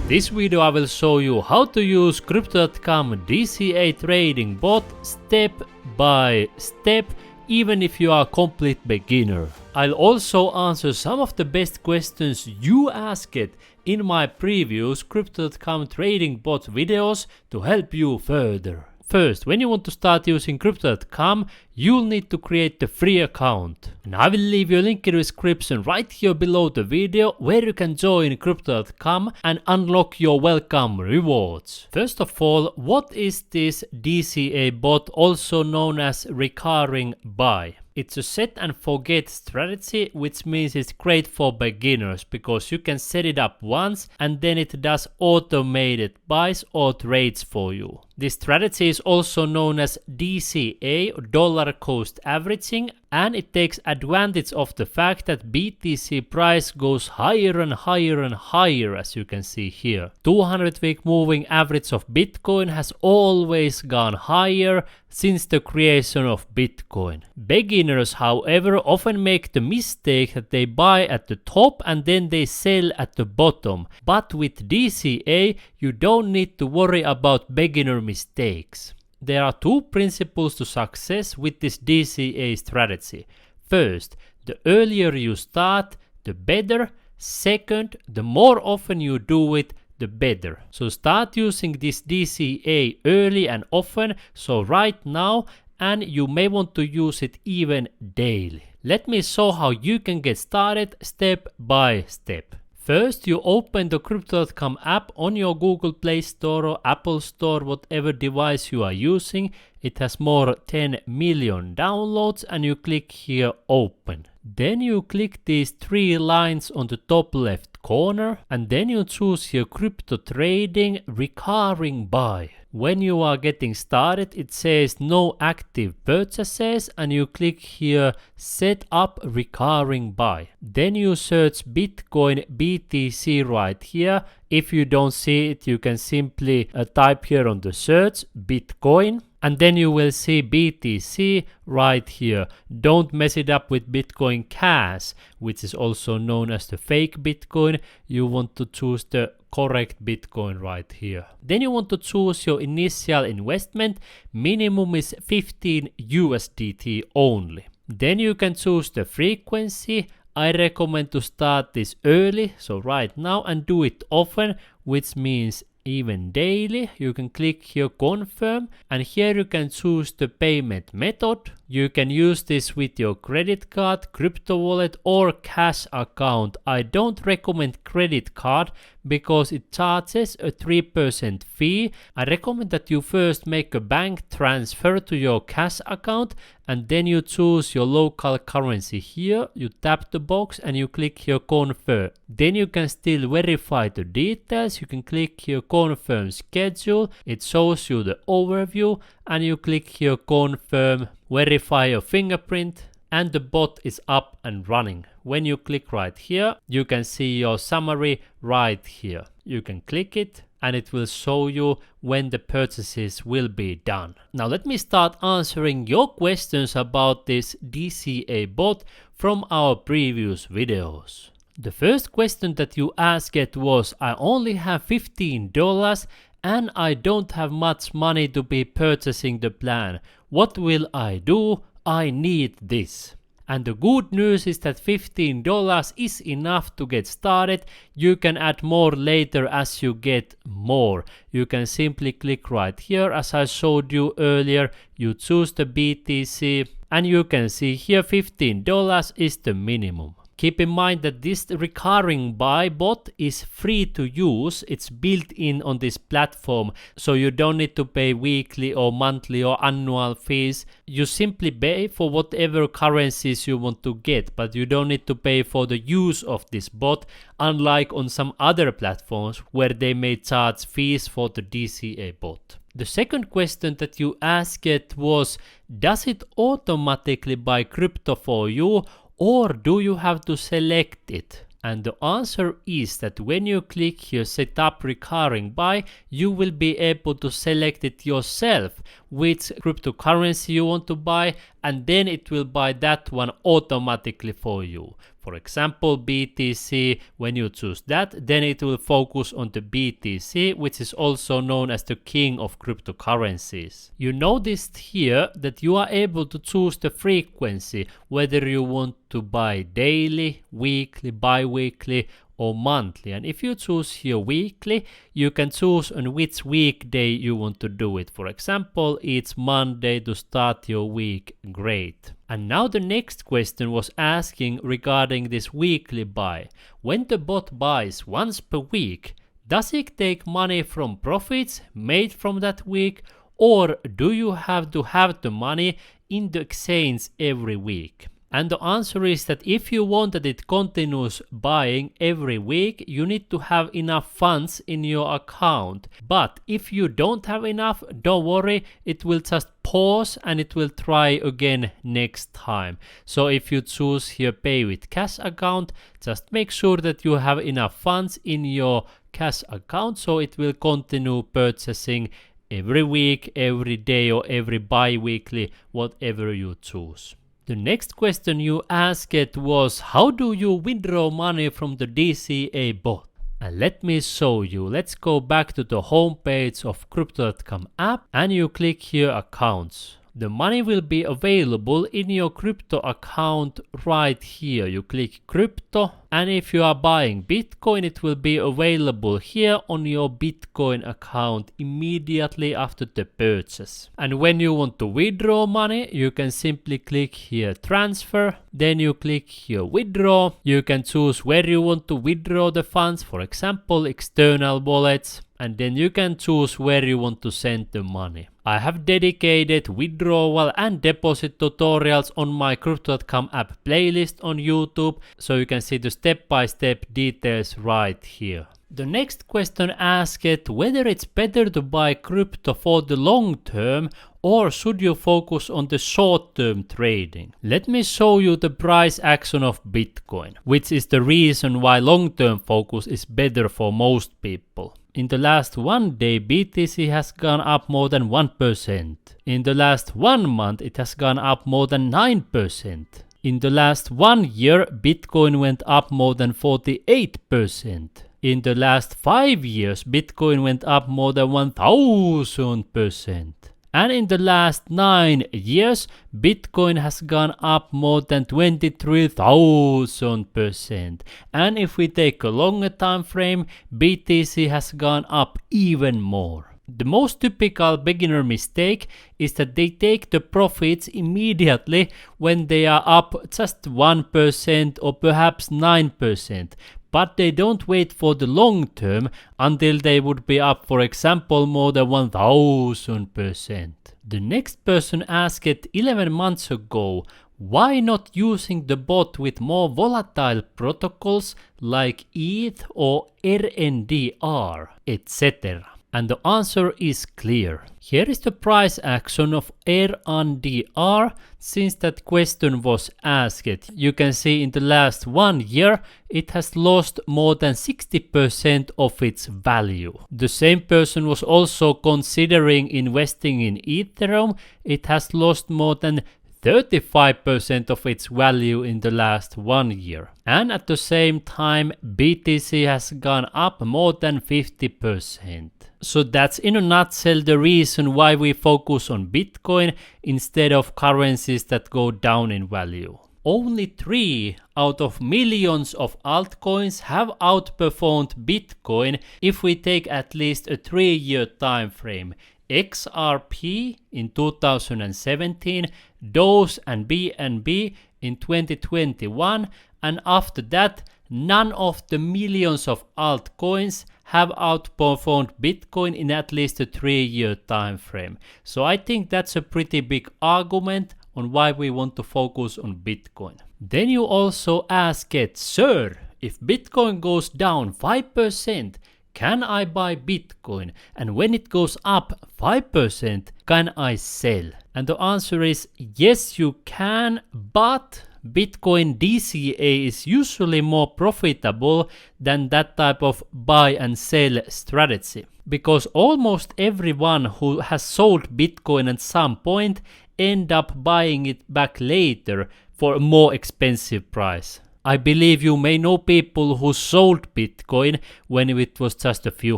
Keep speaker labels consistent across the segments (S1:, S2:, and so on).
S1: This video I will show you how to use Crypto.com DCA trading bot step by step, even if you are a complete beginner. I'll also answer some of the best questions you asked in my previous Crypto.com trading bot videos to help you further. First, when you want to start using Crypto.com, you'll need to create the free account. And I will leave you a link in the description right here below the video where you can join Crypto.com and unlock your welcome rewards. First of all, what is this DCA bot, also known as recurring buy? It's a set and forget strategy, which means it's great for beginners because you can set it up once and then it does automated buys or trades for you. This strategy is also known as DCA, dollar cost averaging, and it takes advantage of the fact that BTC price goes higher and higher and higher, as you can see here. 200-week moving average of Bitcoin has always gone higher since the creation of Bitcoin. Beginners, however, often make the mistake that they buy at the top and then they sell at the bottom. But with DCA, you don't need to worry about beginner mistakes. There are two principles to success with this DCA strategy. First, the earlier you start, the better. Second, the more often you do it, the better. So start using this DCA early and often, so right now, and you may want to use it even daily. Let me show how you can get started step by step. First, you open the Crypto.com app on your Google Play Store or Apple Store, whatever device you are using. It has more 10 million downloads and you click here open. Then you click these three lines on the top left corner and then you choose here crypto trading recurring buy. When you are getting started, it says no active purchases and you click here set up recurring buy. Then you search Bitcoin BTC right here. If you don't see it, you can simply type here on the search Bitcoin. And then you will see BTC right here. Don't mess it up with Bitcoin Cash, which is also known as the fake Bitcoin. You want to choose the correct Bitcoin right here. Then you want to choose your initial investment. Minimum is 15 USDT only. Then you can choose the frequency. I recommend to start this early, so right now, and do it often, which means even daily. You can click here confirm and here you can choose the payment method. You can use this with your credit card, crypto wallet or cash account. I don't recommend credit card because it charges a 3% fee. I recommend that you first make a bank transfer to your cash account and then you choose your local currency here. You tap the box and you click here confirm. Then you can still verify the details. You can click here confirm schedule. It shows you the overview and you click here confirm, verify your fingerprint and the bot is up and running. When you click right here, you can see your summary right here. You can click it and it will show you when the purchases will be done. Now let me start answering your questions about this DCA bot from our previous videos. The first question that you asked was, I only have $15 and I don't have much money to be purchasing the plan. What will I do? I need this. And the good news is that $15 is enough to get started. You can add more later as you get more. You can simply click right here as I showed you earlier. You choose the BTC and you can see here $15 is the minimum. Keep in mind that this recurring buy bot is free to use. It's built in on this platform, so you don't need to pay weekly or monthly or annual fees. You simply pay for whatever currencies you want to get, but you don't need to pay for the use of this bot, unlike on some other platforms where they may charge fees for the DCA bot. The second question that you asked was, does it automatically buy crypto for you? Or do you have to select it? And the answer is that when you click here set up recurring buy, you will be able to select it yourself, which cryptocurrency you want to buy and then it will buy that one automatically for you. For example, BTC, when you choose that, then it will focus on the BTC, which is also known as the king of cryptocurrencies. You noticed here that you are able to choose the frequency, whether you want to buy daily, weekly, bi-weekly, or monthly. And if you choose here weekly, you can choose on which weekday you want to do it. For example, it's Monday to start your week. Great. And now the next question was asking regarding this weekly buy. When the bot buys once per week, does it take money from profits made from that week, or do you have to have the money in the exchange every week? And the answer is that if you want that it continues buying every week, you need to have enough funds in your account. But if you don't have enough, don't worry, it will just pause and it will try again next time. So if you choose here pay with cash account, just make sure that you have enough funds in your cash account, so it will continue purchasing every week, every day, or every bi-weekly, whatever you choose. The next question you asked was, how do you withdraw money from the DCA bot? And let me show you. Let's go back to the home page of Crypto.com app and you click here accounts. The money will be available in your crypto account right here. You click crypto, and if you are buying Bitcoin, it will be available here on your Bitcoin account immediately after the purchase. And when you want to withdraw money, you can simply click here transfer, then you click here withdraw. You can choose where you want to withdraw the funds, for example external wallets, and then you can choose where you want to send the money. I have dedicated withdrawal and deposit tutorials on my Crypto.com app playlist on YouTube, so you can see the step-by-step details right here. The next question asked whether it's better to buy crypto for the long term or should you focus on the short-term trading. Let me show you the price action of Bitcoin, which is the reason why long-term focus is better for most people. In the last 1 day, BTC has gone up more than 1%. In the last 1 month, it has gone up more than 9%. In the last 1 year, Bitcoin went up more than 48%. In the last 5 years, Bitcoin went up more than 1000%. And in the last 9 years, Bitcoin has gone up more than 23,000%. And if we take a longer time frame, BTC has gone up even more. The most typical beginner mistake is that they take the profits immediately when they are up just 1% or perhaps 9%. But they don't wait for the long term until they would be up, for example, more than 1000%. The next person asked 11 months ago, why not using the bot with more volatile protocols like ETH or RNDR, etc.? And the answer is clear. Here is the price action of RNDR since that question was asked. You can see in the last 1 year it has lost more than 60% of its value. The same person was also considering investing in Ethereum. It has lost more than 35% of its value in the last 1 year. And at the same time, BTC has gone up more than 50%. So that's in a nutshell the reason why we focus on Bitcoin instead of currencies that go down in value. Only 3 out of millions of altcoins have outperformed Bitcoin if we take at least a 3-year time frame. XRP in 2017, Doge and BNB in 2021, and after that none of the millions of altcoins have outperformed Bitcoin in at least a 3-year time frame. So I think that's a pretty big argument on why we want to focus on Bitcoin. Then you also ask it, sir, if Bitcoin goes down 5%, can I buy Bitcoin? And when it goes up 5%, can I sell? And the answer is yes, you can, but Bitcoin DCA is usually more profitable than that type of buy and sell strategy. Because almost everyone who has sold Bitcoin at some point end up buying it back later for a more expensive price. I believe you may know people who sold Bitcoin when it was just a few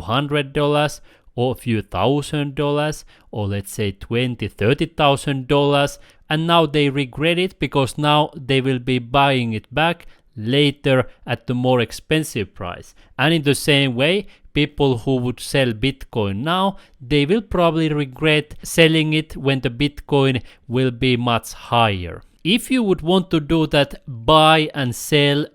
S1: $100 or a few $1,000 or let's say $20,000-$30,000, and now they regret it because now they will be buying it back later at the more expensive price. And in the same way, people who would sell Bitcoin now, they will probably regret selling it when the Bitcoin will be much higher. If you would want to do that buy and sell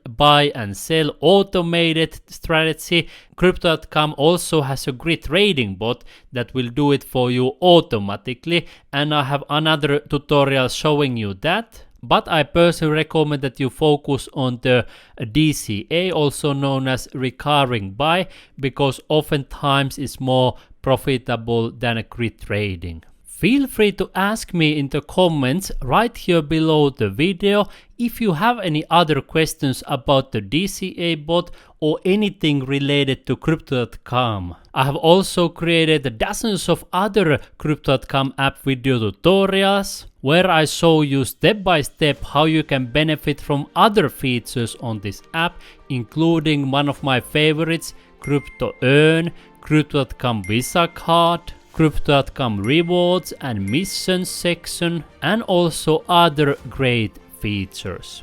S1: automated strategy, Crypto.com also has a great trading bot that will do it for you automatically, and I have another tutorial showing you that. But I personally recommend that you focus on the DCA, also known as recurring buy, because oftentimes it's more profitable than a grid trading. Feel free to ask me in the comments right here below the video if you have any other questions about the DCA bot or anything related to Crypto.com. I have also created dozens of other Crypto.com app video tutorials where I show you step by step how you can benefit from other features on this app, including one of my favorites, Crypto Earn, Crypto.com Visa Card, Crypto.com rewards and missions section, and also other great features.